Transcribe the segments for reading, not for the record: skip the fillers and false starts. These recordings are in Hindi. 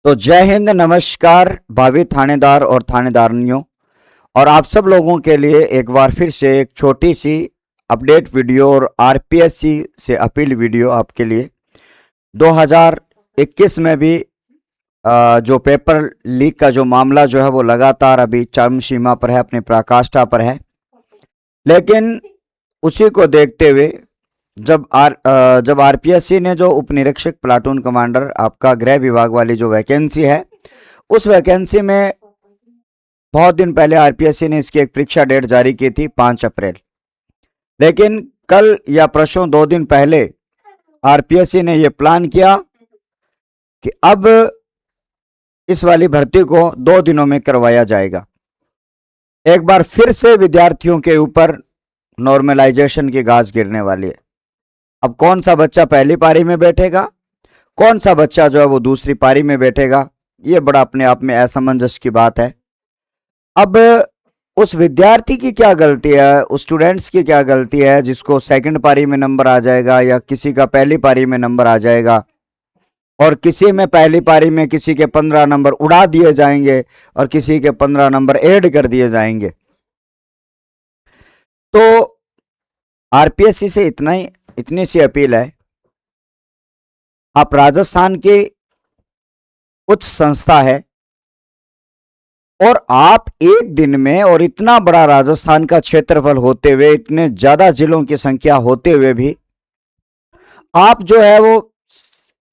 तो जय हिंद, नमस्कार भावी थानेदार और थानेदारनियों। और आप सब लोगों के लिए एक बार फिर से एक छोटी सी अपडेट वीडियो और आरपीएससी से अपील वीडियो आपके लिए। 2021 में भी जो पेपर लीक का जो मामला जो है वो लगातार अभी चरम सीमा पर है, अपनी पराकाष्ठा पर है। लेकिन उसी को देखते हुए जब आरपीएससी ने जो उप निरीक्षक प्लाटून कमांडर आपका गृह विभाग वाली जो वैकेंसी है, उस वैकेंसी में बहुत दिन पहले आरपीएससी ने इसकी एक परीक्षा डेट जारी की थी 5 अप्रैल। लेकिन कल या परसों 2 दिन पहले आरपीएससी ने यह प्लान किया कि अब इस वाली भर्ती को 2 दिनों में करवाया जाएगा। एक बार फिर से विद्यार्थियों के ऊपर नॉर्मलाइजेशन की गाज गिरने वाली है। अब कौन सा बच्चा पहली पारी में बैठेगा, कौन सा बच्चा जो है वो दूसरी पारी में बैठेगा, ये बड़ा अपने आप में असमंजस की बात है। अब उस विद्यार्थी की क्या गलती है, उस स्टूडेंट्स की क्या गलती है जिसको सेकंड पारी में नंबर आ जाएगा या किसी का पहली पारी में नंबर आ जाएगा, और किसी में पहली पारी में किसी के 15 नंबर उड़ा दिए जाएंगे और किसी के 15 नंबर ऐड कर दिए जाएंगे। तो आरपीएससी से इतनी सी अपील है, आप राजस्थान की उच्च संस्था है और आप एक दिन में, और इतना बड़ा राजस्थान का क्षेत्रफल होते हुए, इतने ज्यादा जिलों की संख्या होते हुए भी आप जो है वो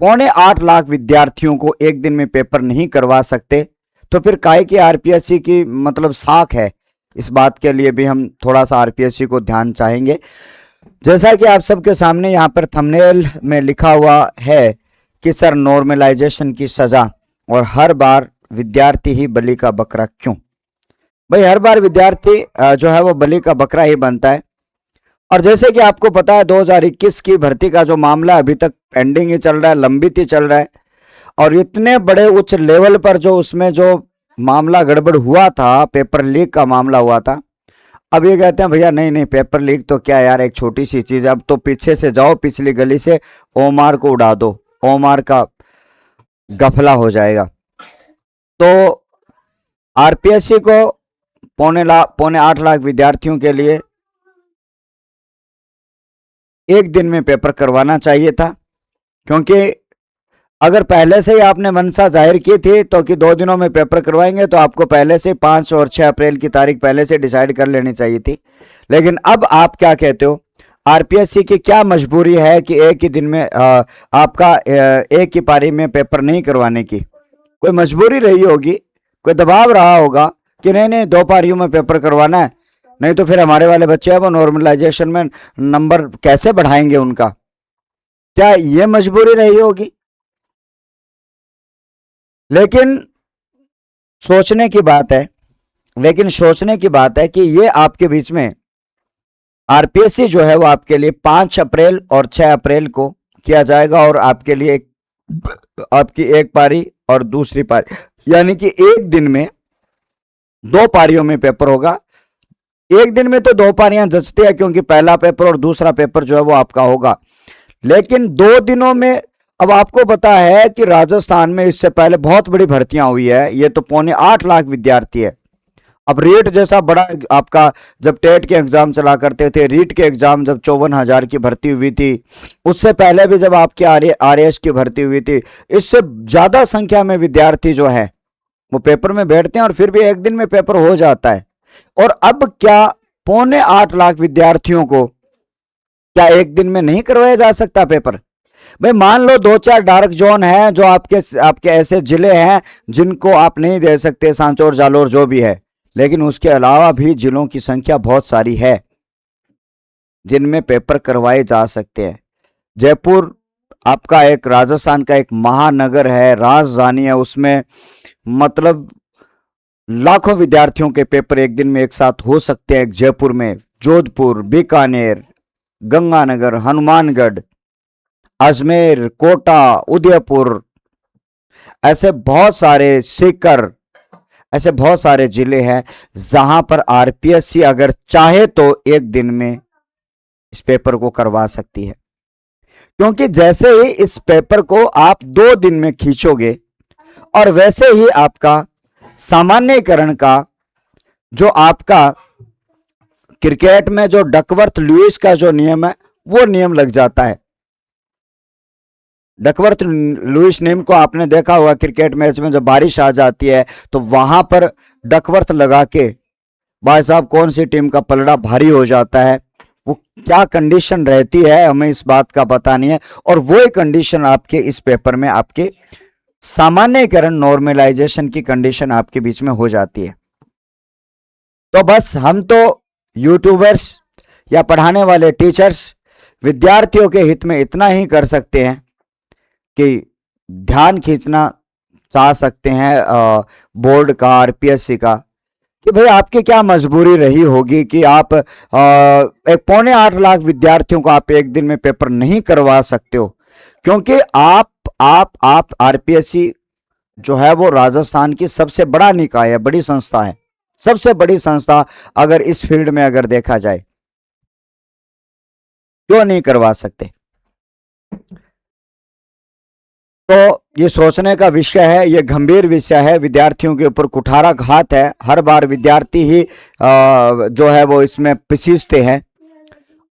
8.25 लाख विद्यार्थियों को एक दिन में पेपर नहीं करवा सकते। तो फिर काहे की आरपीएससी की मतलब साख है। इस बात के लिए भी हम थोड़ा सा आरपीएससी को ध्यान चाहेंगे। जैसा कि आप सबके सामने यहाँ पर थंबनेल में लिखा हुआ है कि सर नॉर्मलाइजेशन की सजा, और हर बार विद्यार्थी ही बलि का बकरा क्यों। भाई हर बार विद्यार्थी जो है वो बलि का बकरा ही बनता है। और जैसे कि आपको पता है 2021 की भर्ती का जो मामला अभी तक पेंडिंग ही चल रहा है, लंबित ही चल रहा है। और इतने बड़े उच्च लेवल पर जो उसमें जो मामला गड़बड़ हुआ था, पेपर लीक का मामला हुआ था, अब ये कहते हैं भैया नहीं नहीं पेपर लीक तो क्या यार, एक छोटी सी चीज है, अब तो पीछे से जाओ, पिछली गली से ओमार को उड़ा दो, ओमार का गफला हो जाएगा। तो आरपीएससी को 8.25 लाख विद्यार्थियों के लिए एक दिन में पेपर करवाना चाहिए था। क्योंकि अगर पहले से ही आपने मंशा जाहिर की थी तो कि 2 दिनों में पेपर करवाएंगे, तो आपको पहले से 5 और 6 अप्रैल की तारीख पहले से डिसाइड कर लेनी चाहिए थी। लेकिन अब आप क्या कहते हो, आरपीएससी की क्या मजबूरी है कि एक ही दिन में आपका एक ही पारी में पेपर नहीं करवाने की? कोई मजबूरी रही होगी, कोई दबाव रहा होगा कि नहीं नहीं 2 पारियों में पेपर करवाना है, नहीं तो फिर हमारे वाले बच्चे हैं वो नॉर्मलाइजेशन में नंबर कैसे बढ़ाएंगे उनका। क्या ये मजबूरी रही होगी? लेकिन सोचने की बात है कि ये आपके बीच में आरपीएससी जो है वो आपके लिए 5 अप्रैल और 6 अप्रैल को किया जाएगा, और आपके लिए आपकी एक पारी और दूसरी पारी, यानी कि एक दिन में 2 पारियों में पेपर होगा। एक दिन में तो 2 पारियां जचती है क्योंकि पहला पेपर और दूसरा पेपर जो है वो आपका होगा। लेकिन 2 दिनों में, अब आपको पता है कि राजस्थान में इससे पहले बहुत बड़ी भर्तियां हुई है, ये तो 8.25 लाख विद्यार्थी है। अब रीट जैसा बड़ा आपका, जब टेट के एग्जाम चला करते थे, रीट के एग्जाम जब 54,000 की भर्ती हुई थी, उससे पहले भी जब आपकी आरएएस की भर्ती हुई थी, इससे ज्यादा संख्या में विद्यार्थी जो है वो पेपर में बैठते हैं और फिर भी एक दिन में पेपर हो जाता है। और अब क्या 8.25 लाख विद्यार्थियों को क्या एक दिन में नहीं करवाया जा सकता पेपर? भाई मान लो 2-4 डार्क जोन है जो आपके ऐसे जिले हैं जिनको आप नहीं दे सकते, सांचौर जालोर जो भी है, लेकिन उसके अलावा भी जिलों की संख्या बहुत सारी है जिनमें पेपर करवाए जा सकते हैं। जयपुर आपका एक राजस्थान का एक महानगर है, राजधानी है, उसमें मतलब लाखों विद्यार्थियों के पेपर एक दिन में एक साथ हो सकते हैं। जयपुर में जोधपुर, बीकानेर, गंगानगर, हनुमानगढ़, अजमेर, कोटा, उदयपुर, ऐसे बहुत सारे, सीकर, ऐसे बहुत सारे जिले हैं जहां पर आरपीएससी अगर चाहे तो एक दिन में इस पेपर को करवा सकती है। क्योंकि जैसे ही इस पेपर को आप 2 दिन में खींचोगे और वैसे ही आपका सामान्यीकरण का जो आपका क्रिकेट में जो डकवर्थ लुईस का जो नियम है वो नियम लग जाता है। डकवर्थ लुईस नियम को आपने देखा होगा क्रिकेट मैच में, जब बारिश आ जाती है तो वहां पर डकवर्थ लगा के भाई साहब कौन सी टीम का पलड़ा भारी हो जाता है, वो क्या कंडीशन रहती है हमें इस बात का पता नहीं है। और वो कंडीशन आपके इस पेपर में आपके सामान्यीकरण नॉर्मलाइजेशन की कंडीशन आपके बीच में हो जाती है। तो बस हम तो यूट्यूबर्स या पढ़ाने वाले टीचर्स विद्यार्थियों के हित में इतना ही कर सकते हैं कि ध्यान खींचना चाह सकते हैं बोर्ड का, आरपीएससी का, कि भाई आपकी क्या मजबूरी रही होगी कि आप 8.25 लाख विद्यार्थियों को आप एक दिन में पेपर नहीं करवा सकते हो, क्योंकि आप आरपीएससी जो है वो राजस्थान की सबसे बड़ा निकाय है, बड़ी संस्था है, सबसे बड़ी संस्था अगर इस फील्ड में अगर देखा जाए, क्यों नहीं करवा सकते। तो ये सोचने का विषय है, ये गंभीर विषय है, विद्यार्थियों के ऊपर कुठाराघात है। हर बार विद्यार्थी ही जो है वो इसमें पिसीजते हैं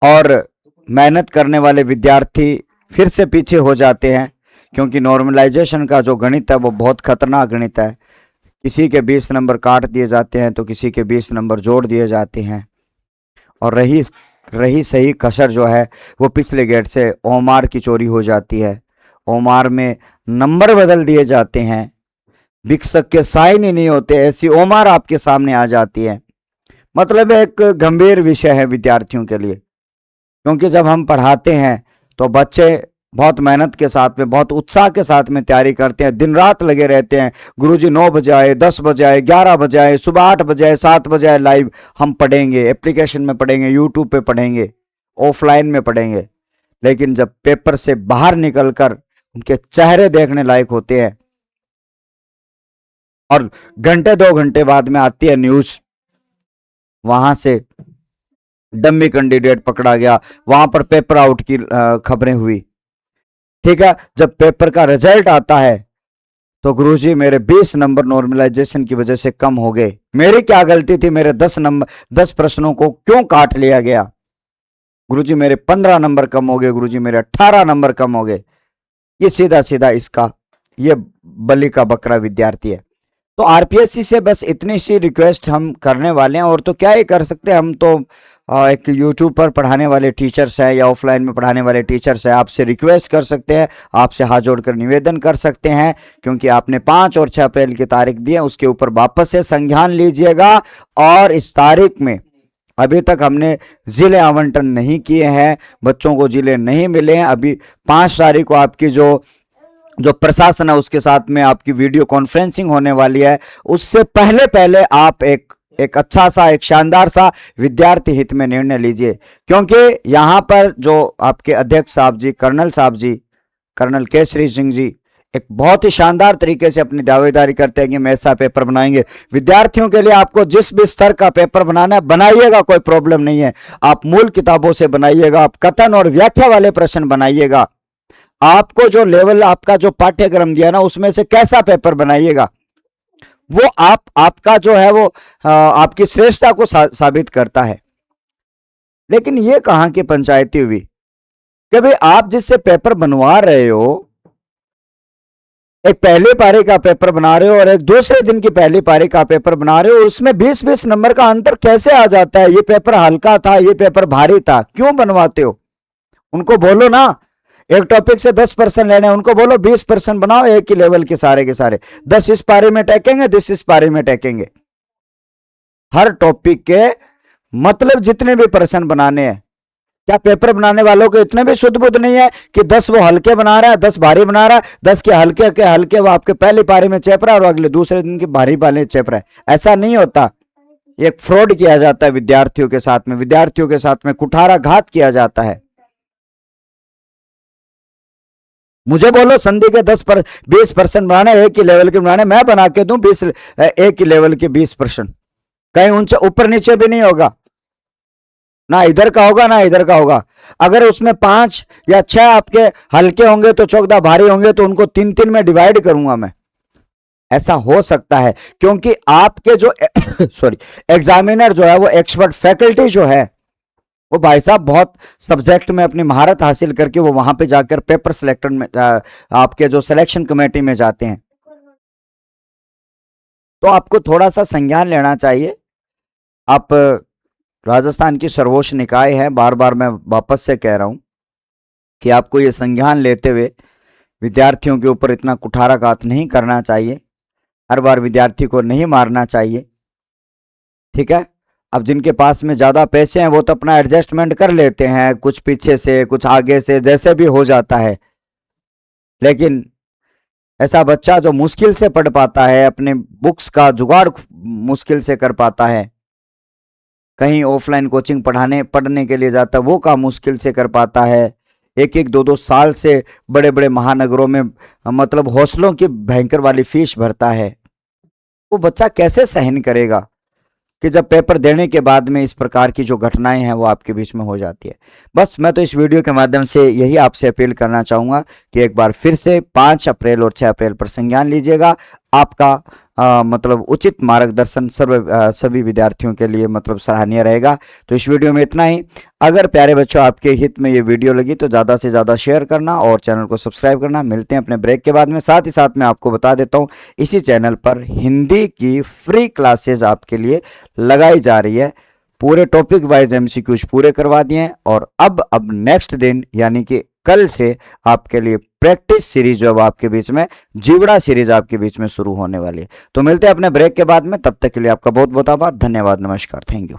और मेहनत करने वाले विद्यार्थी फिर से पीछे हो जाते हैं, क्योंकि नॉर्मलाइजेशन का जो गणित है वो बहुत खतरनाक गणित है। किसी के 20 नंबर काट दिए जाते हैं तो किसी के 20 नंबर जोड़ दिए जाते हैं। और रही सही कसर जो है वो पिछले गेट से ओमार की चोरी हो जाती है, ओमार में नंबर बदल दिए जाते हैं, भिक्षक के साइन ही नहीं होते, ऐसी ओमार आपके सामने आ जाती है। मतलब एक गंभीर विषय है विद्यार्थियों के लिए, क्योंकि जब हम पढ़ाते हैं तो बच्चे बहुत मेहनत के साथ में, बहुत उत्साह के साथ में तैयारी करते हैं, दिन रात लगे रहते हैं। गुरुजी 9 बजे आए, 10 बजे आए, 11 बजे आए, सुबह 8 बजे आए, 7 बजे आए, लाइव हम पढ़ेंगे, एप्लीकेशन में पढ़ेंगे, यूट्यूब पे पढ़ेंगे, ऑफलाइन में पढ़ेंगे। लेकिन जब पेपर से बाहर निकलकर उनके चेहरे देखने लायक होते हैं और घंटे 2 घंटे बाद में आती है न्यूज, वहां से डम्मी कैंडिडेट पकड़ा गया, वहां पर पेपर आउट की खबरें हुई, ठीक है। जब पेपर का रिजल्ट आता है तो गुरुजी मेरे 20 नंबर नॉर्मलाइजेशन की वजह से कम हो गए, मेरी क्या गलती थी, मेरे 10 प्रश्नों को क्यों काट लिया गया, गुरुजी मेरे 15 नंबर कम हो गए, गुरुजी मेरे 18 नंबर कम हो गए। ये सीधा सीधा इसका ये बलि का बकरा विद्यार्थी है। तो आरपीएससी से बस इतनी सी रिक्वेस्ट हम करने वाले हैं, और तो क्या ही कर सकते हैं। हम तो एक यूट्यूब पर पढ़ाने वाले टीचर्स हैं या ऑफलाइन में पढ़ाने वाले टीचर्स हैं, आपसे रिक्वेस्ट कर सकते हैं, आपसे हाथ जोड़कर निवेदन कर सकते हैं, क्योंकि आपने 5 और 6 अप्रैल की तारीख दी है, उसके ऊपर वापस से संज्ञान लीजिएगा। और इस तारीख में अभी तक हमने जिले आवंटन नहीं किए हैं, बच्चों को जिले नहीं मिले हैं। अभी 5 तारीख को आपकी जो प्रशासन है उसके साथ में आपकी वीडियो कॉन्फ्रेंसिंग होने वाली है, उससे पहले आप एक अच्छा सा, एक शानदार सा विद्यार्थी हित में निर्णय लीजिए, क्योंकि यहाँ पर जो आपके अध्यक्ष साहब जी, कर्नल केसरी सिंह जी एक बहुत ही शानदार तरीके से अपनी दावेदारी करते हैं कि हम ऐसा पेपर बनाएंगे विद्यार्थियों के लिए। आपको जिस भी स्तर का पेपर बनाना है बनाइएगा, कोई प्रॉब्लम नहीं है। आप मूल किताबों से बनाइएगा, आप कथन और व्याख्या वाले प्रश्न बनाइएगा, आपको जो लेवल आपका जो पाठ्यक्रम दिया ना उसमें से कैसा पेपर बनाइएगा, वो आपका जो है वो आपकी श्रेष्ठता को साबित करता है। लेकिन ये कहां की पंचायती हुई कि भाई आप जिससे पेपर बनवा रहे हो, एक पहली पारी का पेपर बना रहे हो और एक दूसरे दिन की पहली पारी का पेपर बना रहे हो, उसमें 20-20 नंबर का अंतर कैसे आ जाता है। ये पेपर हल्का था, ये पेपर भारी था, क्यों बनवाते हो। उनको बोलो ना, एक टॉपिक से 10% लेने, उनको बोलो 20% बनाओ, एक ही लेवल के सारे 10 इस पारी में टेकेंगे, 10 इस पारी में टेकेंगे। हर टॉपिक के मतलब जितने भी प्रश्न बनाने हैं, क्या पेपर बनाने वालों को इतने भी शुद्ध बुद्ध नहीं है कि 10 वो हल्के बना रहा है, 10 भारी बना रहा है, 10 के हल्के वो आपके पहली पारी में चेप रहा है और अगले दूसरे दिन की भारी वाले चेप रहा है। ऐसा नहीं होता, एक फ्रॉड किया जाता है विद्यार्थियों के साथ में कुठाराघात किया जाता है। मुझे बोलो संधि के 20% बनाने, एक ही लेवल के बनाने, मैं बना के दूं 20 एक ही लेवल के 20%, कहीं उनसे ऊपर नीचे भी नहीं होगा, ना इधर का होगा ना इधर का होगा। अगर उसमें 5 या 6 आपके हल्के होंगे तो 14 भारी होंगे, तो उनको 3-3 में डिवाइड करूंगा मैं। ऐसा हो सकता है क्योंकि आपके जो सॉरी एग्जामिनर जो है वो एक्सपर्ट फैकल्टी जो है वो भाई साहब बहुत सब्जेक्ट में अपनी महारत हासिल करके वो वहां पे जाकर पेपर सिलेक्शन में आपके जो सिलेक्शन कमेटी में जाते हैं। तो आपको थोड़ा सा संज्ञान लेना चाहिए। आप राजस्थान की सर्वोच्च निकाय है, बार बार मैं वापस से कह रहा हूं कि आपको ये संज्ञान लेते हुए विद्यार्थियों के ऊपर इतना कुठाराघात नहीं करना चाहिए, हर बार विद्यार्थी को नहीं मारना चाहिए, ठीक है। अब जिनके पास में ज़्यादा पैसे हैं वो तो अपना एडजस्टमेंट कर लेते हैं, कुछ पीछे से कुछ आगे से जैसे भी हो जाता है, लेकिन ऐसा बच्चा जो मुश्किल से पढ़ पाता है, अपने बुक्स का जुगाड़ मुश्किल से कर पाता है, कहीं ऑफलाइन कोचिंग पढ़ने के लिए जाता है वो काम मुश्किल से कर पाता है, एक एक दो दो साल से बड़े बड़े महानगरों में मतलब हॉस्टलों की भयंकर वाली फीस भरता है, वो बच्चा कैसे सहन करेगा कि जब पेपर देने के बाद में इस प्रकार की जो घटनाएं हैं वो आपके बीच में हो जाती है। बस मैं तो इस वीडियो के माध्यम से यही आपसे अपील करना चाहूँगा कि एक बार फिर से 5 अप्रैल और 6 अप्रैल पर संज्ञान लीजिएगा। आपका मतलब उचित मार्गदर्शन सभी विद्यार्थियों के लिए मतलब सराहनीय रहेगा। तो इस वीडियो में इतना ही। अगर प्यारे बच्चों आपके हित में ये वीडियो लगी तो ज़्यादा से ज़्यादा शेयर करना और चैनल को सब्सक्राइब करना। मिलते हैं अपने ब्रेक के बाद में। साथ ही साथ मैं आपको बता देता हूँ इसी चैनल पर हिंदी की फ्री क्लासेज आपके लिए लगाई जा रही है। पूरे टॉपिक वाइज एमसीक्यूज पूरे करवा दिए हैं और अब नेक्स्ट दिन यानी कि कल से आपके लिए प्रैक्टिस सीरीज जो अब आपके बीच में जीवड़ा सीरीज आपके बीच में शुरू होने वाली है। तो मिलते हैं अपने ब्रेक के बाद में, तब तक के लिए आपका बहुत बहुत आभार, धन्यवाद, नमस्कार, थैंक यू।